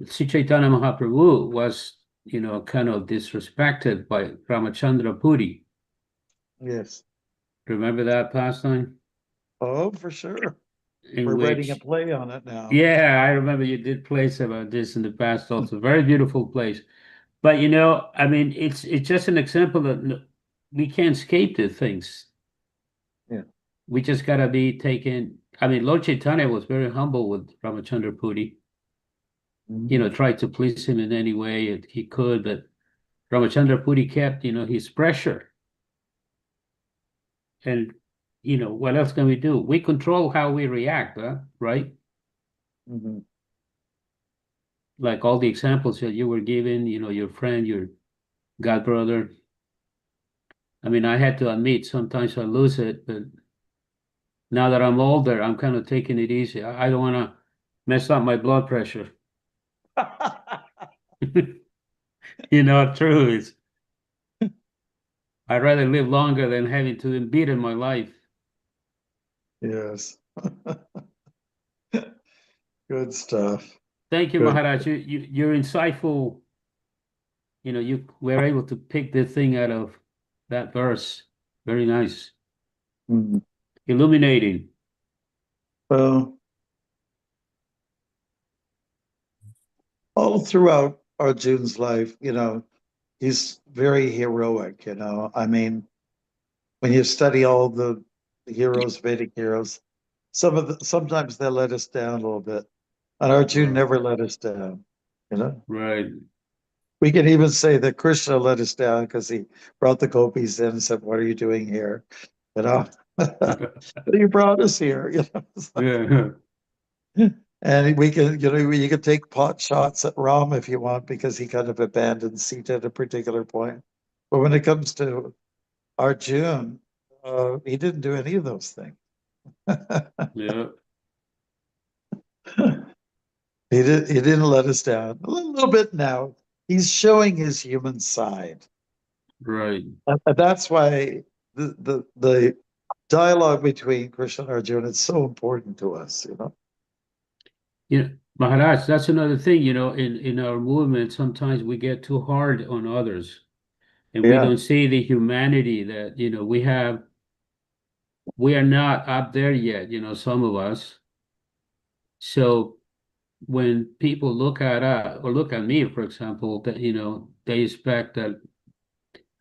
Sri Chaitanya Mahaprabhu was, kind of disrespected by Ramachandra Puri. Yes. Remember that pastime? Oh, for sure. We're writing a play on it now. Yeah, I remember you did plays about this in the past also. Very beautiful place. But I mean, it's just an example that we can't escape the things. Yeah. We just gotta be taken. I mean, Lord Chaitanya was very humble with Ramachandra Puri. Tried to please him in any way he could, but Ramachandra Puri kept, his pressure. And what else can we do? We control how we react, right? Like all the examples that you were given, your friend, your godbrother. I mean, I had to admit sometimes I lose it, but now that I'm older, I'm kind of taking it easy. I don't want to mess up my blood pressure. True is I'd rather live longer than having to beat in my life. Yes. Good stuff. Thank you, Good. Maharaj. You're insightful. You were able to pick the thing out of that verse. Very nice. Mhm. Illuminating. Well, all throughout Arjun's life, he's very heroic, I mean, when you study all the heroes, Vedic heroes, sometimes they let us down a little bit. And Arjun never let us down, Right. We can even say that Krishna let us down because he brought the gopis in and said, "What are you doing here?" You brought us here, It's like- Yeah. And we can, you can take pot shots at Ram if you want because he kind of abandoned Sita at a particular point. But when it comes to Arjun, he didn't do any of those things. Yeah. He didn't let us down. A little bit now. He's showing his human side. Right. And that's why the dialogue between Krishna and Arjuna is so important to us, Maharaj, that's another thing, in our movement, sometimes we get too hard on others and we Yeah. don't see the humanity that, we are not up there yet, some of us. So when people look at us or look at me, for example, that, they expect that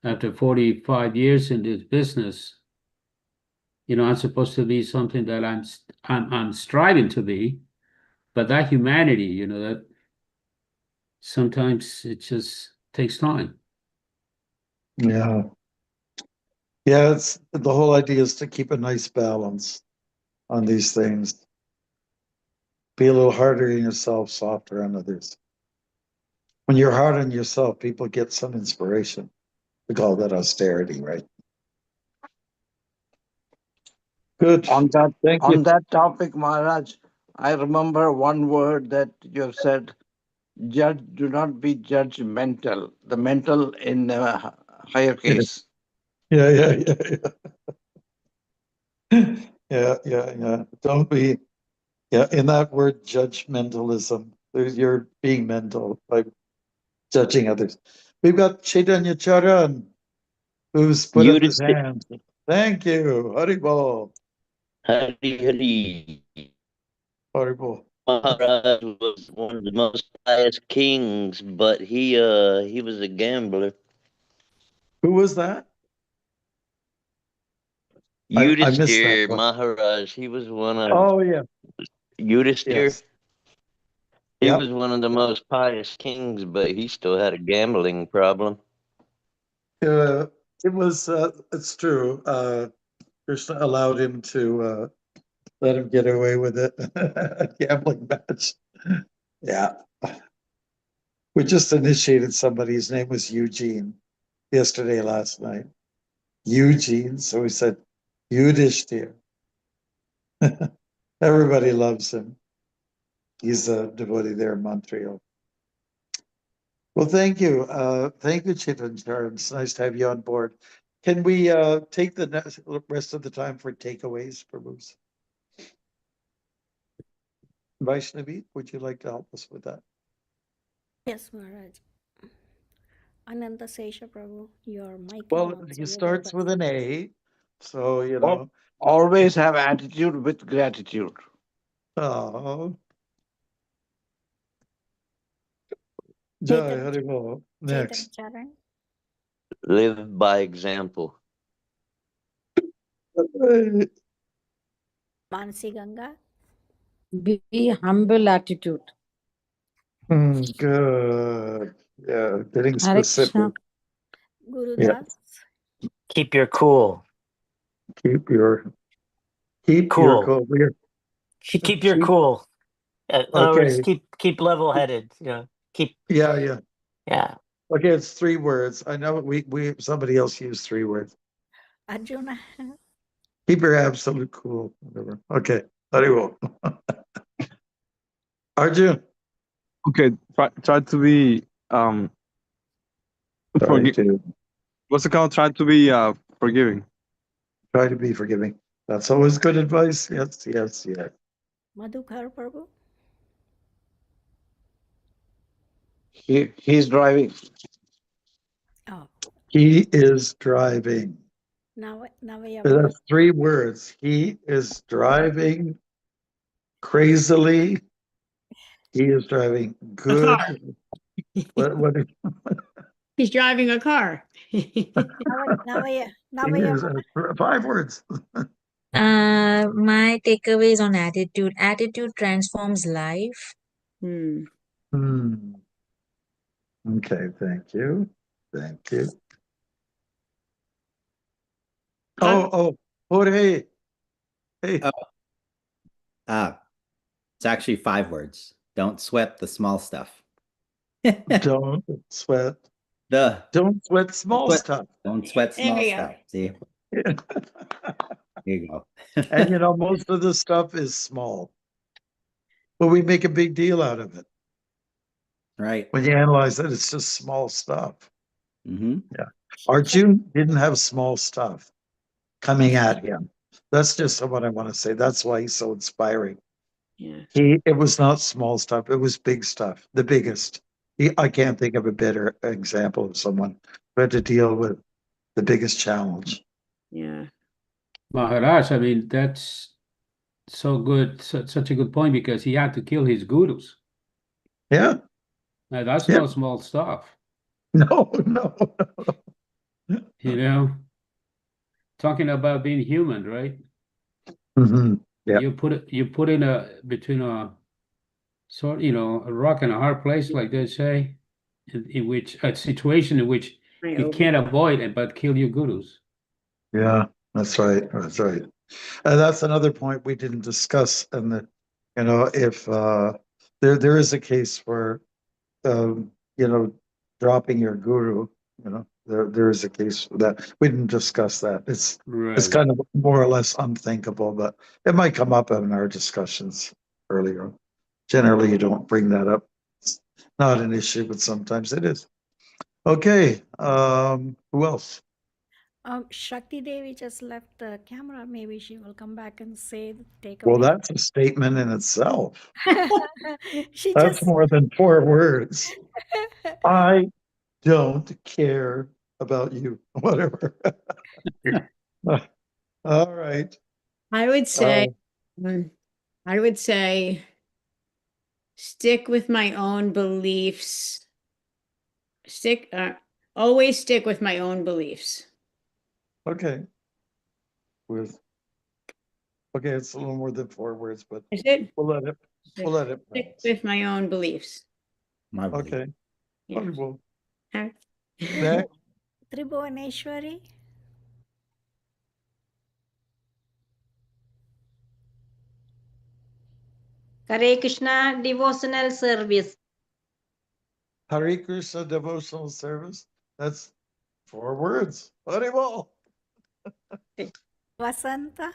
after 45 years in this business, I'm supposed to be something that I'm striving to be, but that humanity, that sometimes it just takes time. Yeah. Yeah, it's the whole idea is to keep a nice balance on these things. Be a little harder on yourself, softer on others. When you're hard on yourself, people get some inspiration. We call that austerity, right? Good. On Thank you. that topic, Maharaj, I remember one word that you have said: "Judge, do not be judgmental." The mental in higher case. Yeah, yeah, yeah, yeah. Yeah, yeah, yeah. Don't be, in that word judgmentalism, you're being mental by judging others. We've got Chaitanya Charan, who's put up his hand. Thank you. Haribol. Hari Hari. Haribol. Maharaj was one of the most pious kings, but he was a gambler. Who was that? I missed that Yudhisthira one. Maharaj. He was one of Oh, yeah. Yudhisthira. Yes. He Yep. was one of the most pious kings, but he still had a gambling problem. It was, it's true. Krishna allowed him to let him get away with it. A gambling match. Yeah. We just initiated somebody. His name was Eugene yesterday, last night. Eugene. So we said, Yudhishthir. Everybody loves him. He's a devotee there in Montreal. Well, thank you. Thank you, Chitanchar. It's nice to have you on board. Can we take the rest of the time for takeaways, Prabhus? Vaishnavi, would you like to help us with that? Yes, Maharaj. Ananta Sesha Prabhu, your mic Well, is on. it starts with an A, so Always have attitude with gratitude. Oh, Jai Haribol. Next. Charan. Live by example. Mansi Ganga. Be humble attitude. Good. Yeah, getting Hare specific. Krishna. Guru Yeah. Das. Keep your cool. Keep your cool. Keep your cool. In other words, Okay. keep level headed. Keep. Yeah. Yeah. Okay, it's 3 words. I know we somebody else used 3 words. Arjuna. Keep your absolute cool. Whatever. Okay. Haribol. Arjun. Okay, try to be Try to what's it called? Try to be forgiving. Try to be forgiving. That's always good advice. Yes, yes, yes. Madhukar Prabhu. He's driving. Oh, He is driving. Navayama. That's 3 words. He is driving crazily. He is driving good. What He's driving a car. Navayama. 5 words. My takeaways on attitude. Attitude transforms life. Hmm. Okay, thank you. Thank you. Oh, Jorge. Hey. It's actually 5 words. Don't sweat the small stuff. Don't sweat. Don't sweat small stuff. Don't sweat small There you go. stuff. See? Yeah. There you go. And most of the stuff is small, but we make a big deal out of it. Right. When you analyze it, it's just small stuff. Mm-hmm. Yeah. Arjun didn't have small stuff coming at him. That's just what I want to say. That's why he's so inspiring. Yeah. It was not small stuff. It was big stuff, the biggest. I can't think of a better example of someone who had to deal with the biggest challenge. Yeah. Maharaj, I mean, that's so good, such a good point, because he had to kill his gurus. Yeah. Now, that's no small stuff. No. Talking about being human, right? Mm-hmm. Yeah. You put in between a sort, a rock and a hard place, like they say, in which a situation in which you can't avoid it but kill your gurus. Yeah, that's right. That's right. That's another point we didn't discuss. And that, if there is a case where, dropping your guru, there is a case for that. We didn't discuss that. It's kind of more or less unthinkable, but it might come up in our discussions earlier. Generally, you don't bring that up. It's not an issue, but sometimes it is. Okay. Who else? Shakti Devi just left the camera. Maybe she will come back and say the takeaway. Well, that's a statement in itself. She That's just more than 4 words. I don't care about you. Whatever. All right. I would say, stick with my own beliefs. Always stick with my own beliefs. Okay. Okay, it's a little more than 4 words, but Is it? we'll let it. Stick with my own beliefs. Okay. Yeah. Wonderful. Tribhuvaneshwari. Hare Krishna devotional service. Hare Krishna devotional service. That's 4 words. Haribol. Vasanta.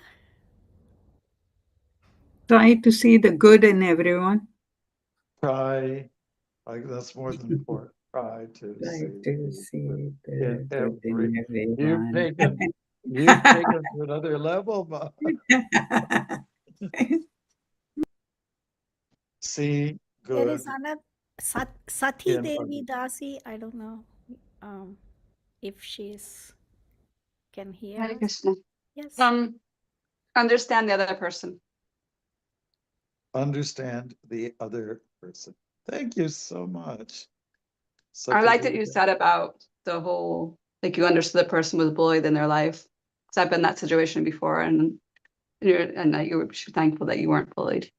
Try to see the good in everyone. Try. That's more than 4. Try to see the good in everyone. You've taken to another level, but see good. There is another Sati Devi Dasi. I don't know if she's can hear. Hare us. Krishna. Yes. Understand the other person. Understand the other person. Thank you so much. I liked what you said about the whole, like you understood the person was bullied in their life. Because I've been in that situation before, and you were thankful that you weren't bullied.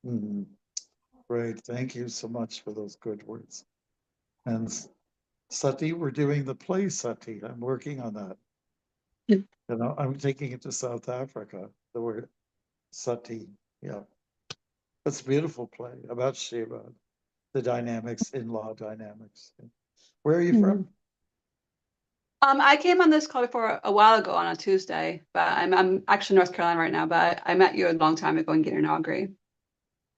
Mm-hmm. Great. Thank you so much for those good words. And Sati, we're doing the play Sati. I'm working on that. I'm taking it to South Africa. The word Sati. Yeah. It's a beautiful play about Shiva, the dynamics, in-law dynamics. Where are you from? I came on this call before a while ago on a Tuesday, but I'm actually in North Carolina right now, but I met you a long time ago in Gitanagri.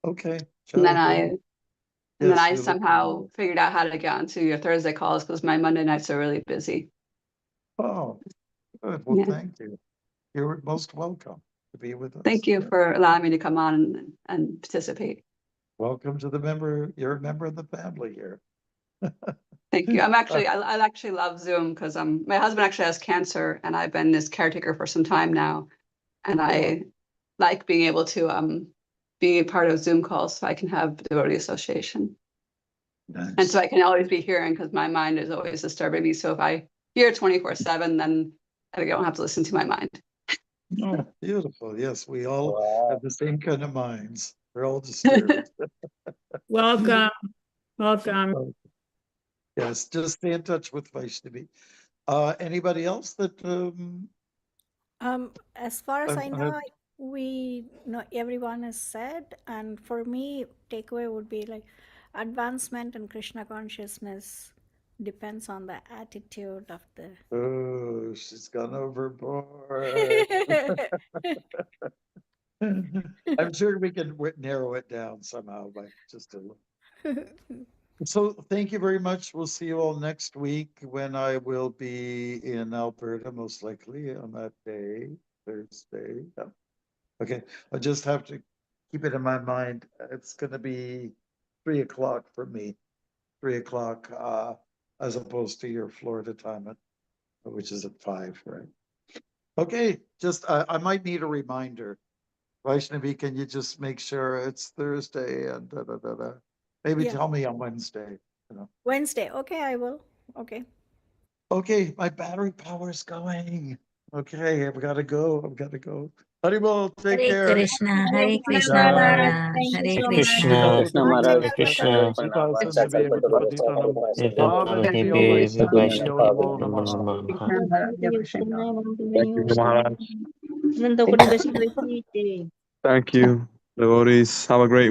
Okay. And then I somehow figured out how to get onto your Thursday calls because my Monday nights are really busy. Oh, good. Well, thank you. you're most welcome to be with us. Thank you for allowing me to come on and participate. Welcome to you're a member of the family here. Thank you. I actually love Zoom because my husband actually has cancer and I've been his caretaker for some time now. And I like being able to be a part of Zoom calls so I can have devotee association. Nice. And so I can always be hearing because my mind is always disturbing me. So if I hear 24/7, then I don't have to listen to my mind. Oh, beautiful. Yes, we all have the same kind of minds. We're all disturbed. Welcome. Welcome. Yes, just stay in touch with Vaishnavi. Anybody else that As far as I know, we know everyone has said, and for me, takeaway would be like advancement in Krishna consciousness depends on the attitude of the. Oh, she's gone overboard. I'm sure we can narrow it down somehow by just a little. So thank you very much. We'll see you all next week when I will be in Alberta, most likely on that day, Thursday. Yeah. Okay, I just have to keep it in my mind. It's going to be 3 o'clock for me, 3 o'clock, as opposed to your Florida time, which is at 5, right? Okay, just I might need a reminder. Vaishnavi, can you just make sure it's Thursday and maybe tell me on Wednesday. Wednesday. Okay, I will. Okay. Okay, my battery power is going. Okay, I've got to go. Haribol, take Hare care. Krishna, Hare Krishna, Bye. Maharaj, Thank you Hare so Krishna. much. Krishna Maharaj, Krishna. Thank you, Maharaj. Thank you, devotees. Have a great